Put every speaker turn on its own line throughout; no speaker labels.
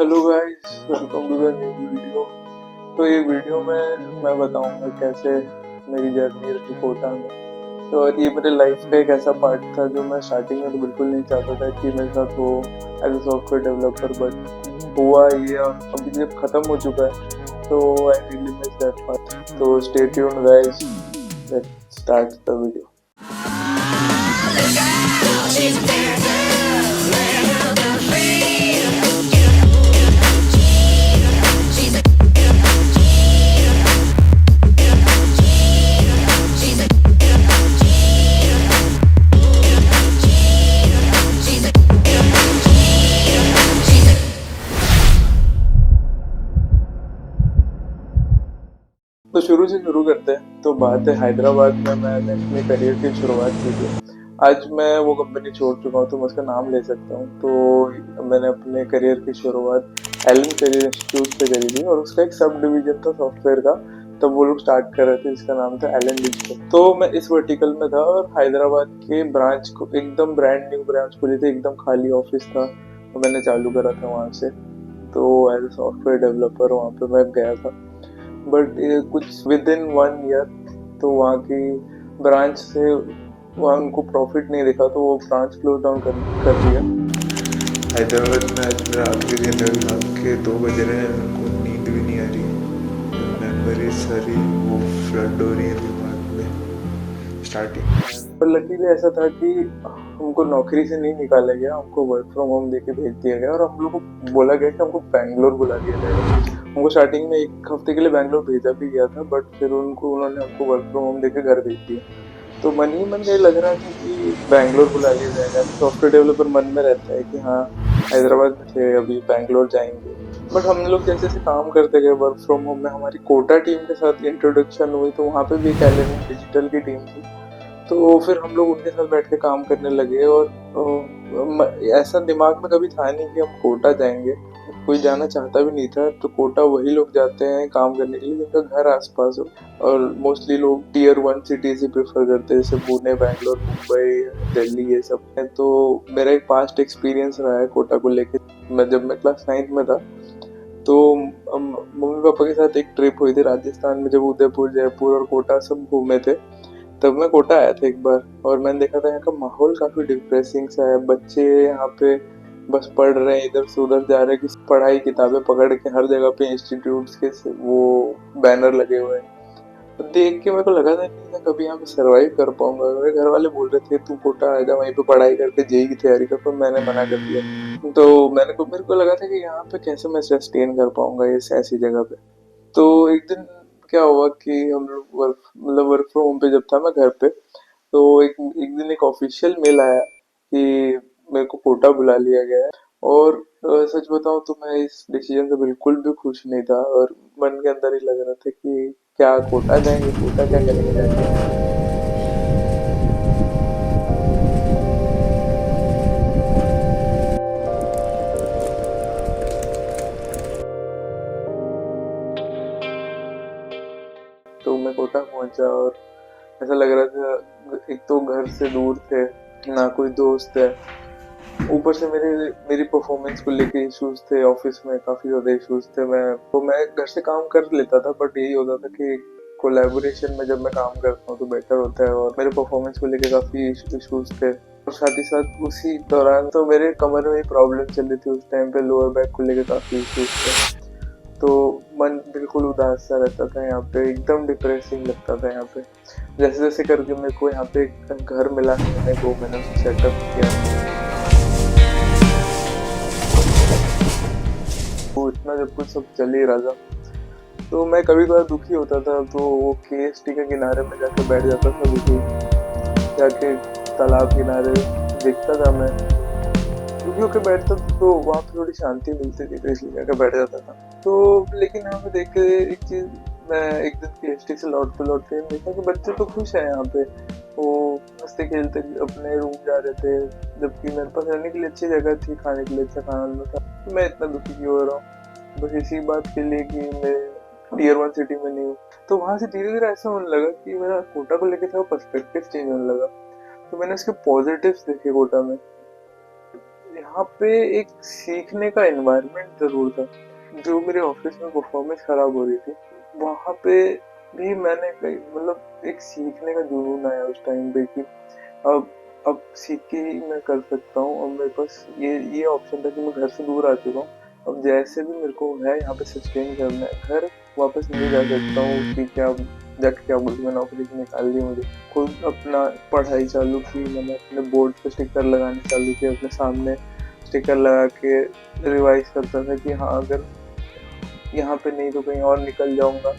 Hello guys, welcome to the new video. तो ये video में मैं बताऊंगा कैसे मेरी जर्नी रही कोटा में। तो और ये मेरे लाइफ का एक ऐसा पार्ट था जो मैं स्टार्टिंग में तो बिल्कुल नहीं चाहता था कि मेरे साथ हो as a software developer, but हुआ ये और अभी जब खत्म हो चुका है तो I really miss that part. तो stay tuned guys, let's start the video. तो शुरू से शुरू करते हैं। तो बात है हैदराबाद में मैंने अपने करियर की शुरुआत की थी। आज मैं वो कंपनी छोड़ चुका हूँ तो मैं उसका नाम ले सकता हूँ। तो मैंने अपने करियर की शुरुआत एलन करियर इंस्टीट्यूट से करी थी और उसका एक सब डिवीजन था सॉफ्टवेयर का। तब वो लोग स्टार्ट कर रहे थे जिसका नाम था एलन डिजिटल। तो मैं इस वर्टिकल में था और हैदराबाद के ब्रांच को एकदम ब्रांड न्यू ब्रांच खुली थी, एकदम खाली ऑफिस था। तो मैंने चालू करा था वहाँ से। तो एज ए सॉफ्टवेयर डेवलपर वहाँ पे मैं गया था। बट कुछ विद इन 1 ईयर तो वहाँ की ब्रांच से वहाँ उनको प्रॉफिट नहीं दिखा तो वो ब्रांच क्लोज डाउन कर दिया।
हैदराबाद में आज मेरा आखिरी दिन है। रात के 2 बज रहे हैं, मेरे को नींद भी नहीं आ रही। मेमोरी सारी वो फ्लड हो रही है दिमाग में स्टार्टिंग।
पर लकीली ऐसा था कि हमको नौकरी से नहीं निकाला गया, हमको वर्क फ्रॉम होम देके भेज दिया गया और हम लोग को बोला गया कि हमको बैंगलोर बुला लिया जाएगा। हमको स्टार्टिंग में 1 हफ्ते के लिए बैंगलोर भेजा भी गया था, बट फिर उन्होंने हमको वर्क फ्रॉम होम देके घर भेज दिया। तो मन ही मन ये लग रहा था कि बैंगलोर बुला लिया जाएगा। सॉफ्टवेयर डेवलपर मन में रहता है कि हाँ, हैदराबाद में थे अभी बैंगलोर जाएंगे। बट हम लोग जैसे जैसे काम करते गए वर्क फ्रॉम होम में हमारी कोटा टीम के साथ इंट्रोडक्शन हुई, तो वहाँ पे भी एक एलिमेंट डिजिटल की टीम थी। तो फिर हम लोग उनके साथ बैठ के काम करने लगे और ऐसा दिमाग में कभी था नहीं कि हम कोटा जाएंगे। कोई जाना चाहता भी नहीं था। तो कोटा वही लोग जाते हैं काम करने के लिए जिनका घर आसपास हो। और मोस्टली लोग टीयर 1 सिटीज ही प्रेफर करते हैं, जैसे पुणे, बैंगलोर, मुंबई, दिल्ली, ये सब है। तो मेरा एक पास्ट एक्सपीरियंस रहा है कोटा को लेके। मैं जब मैं क्लास 9 में था तो मम्मी पापा के साथ एक ट्रिप हुई थी राजस्थान में, जब उदयपुर, जयपुर और कोटा सब घूमे थे। तब मैं कोटा आया था एक बार और मैंने देखा था यहाँ का माहौल काफी डिप्रेसिंग सा है। बच्चे यहाँ पे बस पढ़ रहे हैं, इधर से उधर जा रहे हैं, कि पढ़ाई किताबें पकड़ के हर जगह पे इंस्टीट्यूट्स के वो बैनर लगे हुए हैं। तो देख के मेरे को लगा था नहीं मैं कभी यहाँ पे सरवाइव कर पाऊंगा। मेरे घर वाले बोल रहे थे तू कोटा आ जा, वहीं पे पढ़ाई करके जेई की तैयारी कर, पर मैंने मना कर दिया। तो मेरे को लगा था कि यहाँ पे कैसे मैं सस्टेन कर पाऊंगा इस ऐसी जगह पे। तो एक दिन क्या हुआ कि हम लोग वर्क फ्रॉम होम पे जब था मैं घर पे, तो एक दिन एक ऑफिशियल मेल आया कि मेरे को कोटा बुला लिया गया है। और सच बताऊं तो मैं इस डिसीजन से बिल्कुल भी खुश नहीं था और मन के अंदर ही लग रहा था कि क्या कोटा जाएंगे, कोटा क्या करेंगे जाके। तो मैं कोटा पहुंचा और ऐसा लग रहा था, एक तो घर से दूर थे, ना कोई दोस्त है, ऊपर से मेरे मेरी परफॉर्मेंस को लेके इश्यूज थे, ऑफिस में काफी ज्यादा इश्यूज थे। मैं घर से काम कर लेता था, बट यही होता था कि कोलैबोरेशन में जब मैं काम करता हूँ तो बेटर होता है, और मेरे परफॉर्मेंस को लेके काफी इश्यूज थे। और साथ ही साथ उसी दौरान तो मेरे कमर में प्रॉब्लम चल रही थी उस टाइम पे, लोअर बैक को लेके काफी इश्यूज थे। तो मन बिल्कुल उदास सा रहता था यहाँ पे, एकदम डिप्रेसिंग लगता था यहाँ पे। जैसे जैसे करके मेरे को यहाँ पे एक घर मिला, मैंने उसको सेटअप किया। वो इतना जब कुछ सब चल ही रहा था तो मैं कभी कभार दुखी होता था, तो वो केएसटी के किनारे में जाके बैठ जाता था, दुखी जाके तालाब किनारे देखता था मैं, दुखी होकर बैठता था। तो वहाँ पे थोड़ी शांति मिलती थी, तो इसलिए जाकर बैठ जाता था। तो लेकिन यहाँ पे देख के एक चीज, मैं एक दिन केएसटी से लौटते देखा कि बच्चे तो खुश है यहाँ पे, वो हंसते खेलते अपने रूम जा रहे थे, जबकि मेरे पास रहने के लिए अच्छी जगह थी, खाने के लिए अच्छा खाना मिलता था। तो मैं इतना दुखी क्यों हो रहा हूँ बस इसी बात के लिए कि मैं टीयर 1 सिटी में नहीं हूँ। तो वहां से धीरे धीरे ऐसा होने लगा कि मेरा कोटा को लेके पर्सपेक्टिव चेंज होने लगा। तो मैंने इसके पॉजिटिव्स देखे कोटा में। यहाँ पे एक सीखने का एनवायरनमेंट जरूर था। जो मेरे ऑफिस में परफॉर्मेंस खराब हो रही थी, वहाँ पे भी मैंने मतलब एक सीखने का जुनून आया उस टाइम पे कि अब सीख के ही मैं कर सकता हूँ। और मेरे पास ये ऑप्शन था कि मैं घर से दूर आ चुका हूँ, अब जैसे भी मेरे को है यहाँ पे सस्टेन करना है, घर वापस नहीं जा सकता हूँ कि क्या जाके क्या बोलूँ, मैं नौकरी से निकाल दी मुझे। खुद अपना पढ़ाई चालू की, मैंने अपने बोर्ड पे स्टिकर लगाने चालू किए, अपने सामने स्टिकर लगा के रिवाइज करता था कि हाँ अगर यहाँ पे नहीं तो कहीं और निकल जाऊंगा,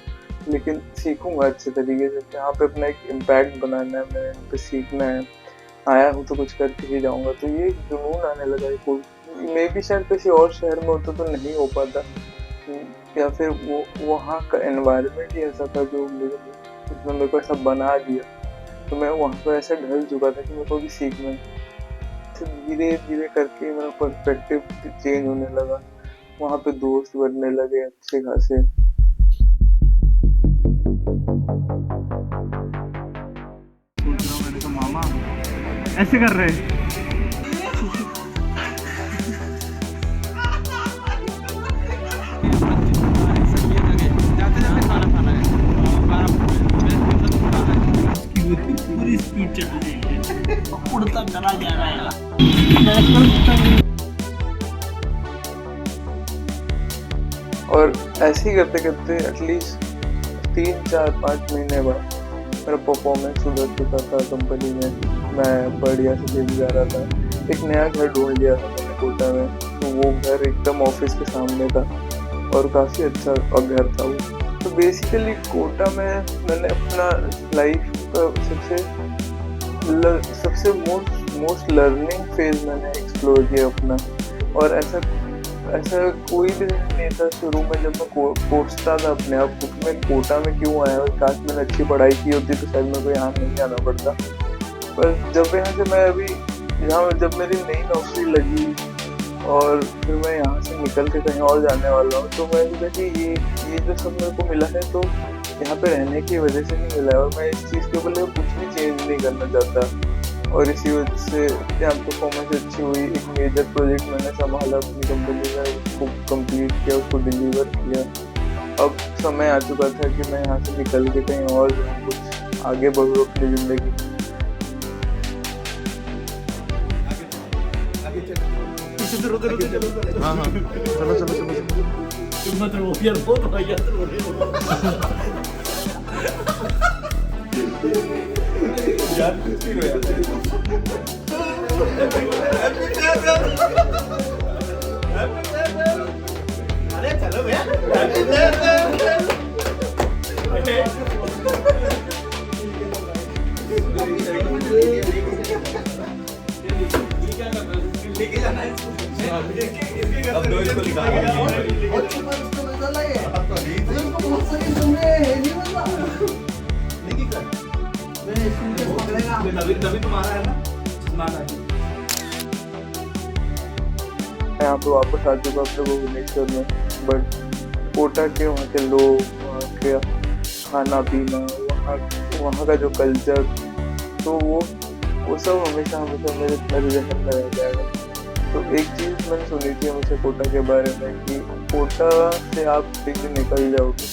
लेकिन सीखूंगा अच्छे तरीके से। यहाँ पे अपना एक इम्पैक्ट बनाना है, मैं यहाँ पे सीखना है, आया हूँ तो कुछ करके ही जाऊंगा। तो ये जुनून आने लगा है। कोई मे भी शायद किसी और शहर में होता तो नहीं हो पाता, या फिर वो वहाँ का एनवायरनमेंट ही ऐसा था जो उसने मेरे को ऐसा बना दिया। तो मैं वहाँ पर ऐसा ढल चुका था कि मेरे को भी सीखना है। तो धीरे धीरे करके मेरा पर्सपेक्टिव चेंज होने लगा, वहाँ पे दोस्त बनने लगे अच्छे खासे।
सोच रहा हूँ, मैंने कहा मामा ऐसे कर रहे हैं। पूरी स्पीड चल रही है, उड़ता चला जा रहा है।
और ऐसे ही करते करते एटलीस्ट 3 4 5 महीने बाद मेरा परफॉर्मेंस सुधर चुका था कंपनी में, मैं बढ़िया से दिन जा रहा था। एक नया घर ढूंढ लिया था मैंने कोटा में, तो वो घर एकदम ऑफिस के सामने था और काफ़ी अच्छा घर था वो। तो बेसिकली कोटा में मैंने अपना लाइफ का सबसे मोस्ट लर्निंग फेज मैंने एक्सप्लोर किया अपना। और ऐसा कोई भी नहीं था शुरू में जब मैं कोसता था अपने आप को, मैं कोटा में क्यों आया, और काश मैंने अच्छी पढ़ाई की होती तो शायद मेरे को यहाँ नहीं आना पड़ता। पर जब यहाँ से मैं अभी जब मेरी नई नौकरी लगी और फिर मैं यहाँ से निकल के कहीं और जाने वाला हूँ, तो मैं सोचा कि ये जो सब मेरे को मिला है तो यहाँ पे रहने की वजह से नहीं मिला है, और मैं इस चीज़ के ऊपर कुछ भी चेंज नहीं करना चाहता। और इसी वजह से यहाँ परफॉर्मेंस अच्छी हुई, एक मेजर प्रोजेक्ट मैंने संभाला अपनी कंपनी में, उसको कंप्लीट किया, उसको डिलीवर किया। अब समय आ चुका था कि मैं यहाँ से निकल के कहीं और कुछ आगे बढ़ूँ अपनी ज़िंदगी।
हाँ हाँ चलो चलो चलो
तुम मत रो यार, बहुत हो गया रो रहे हो
यार कुछ नहीं हुआ।
अरे चलो भैया,
अब दो इसको
तभी तुम्हारा है ना।
यहाँ पे वापस आ चुका अपने को भुवनेश्वर में, बट कोटा के वहाँ के लोग, वहाँ के खाना पीना, वहाँ का जो कल्चर, तो वो सब हमेशा हमेशा मेरे जहन में रह जाएगा। तो एक चीज़ मैंने सुनी थी हमेशा कोटा के बारे में कि कोटा से आप एक दिन निकल जाओगे,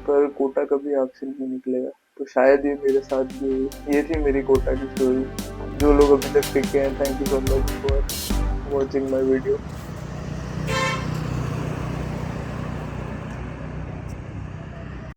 पर कोटा कभी आपसे नहीं निकलेगा। तो शायद ये मेरे साथ भी हुई। ये थी मेरी कोटा की स्टोरी। जो लोग अभी तक टिके हैं, thank you so much for watching my video.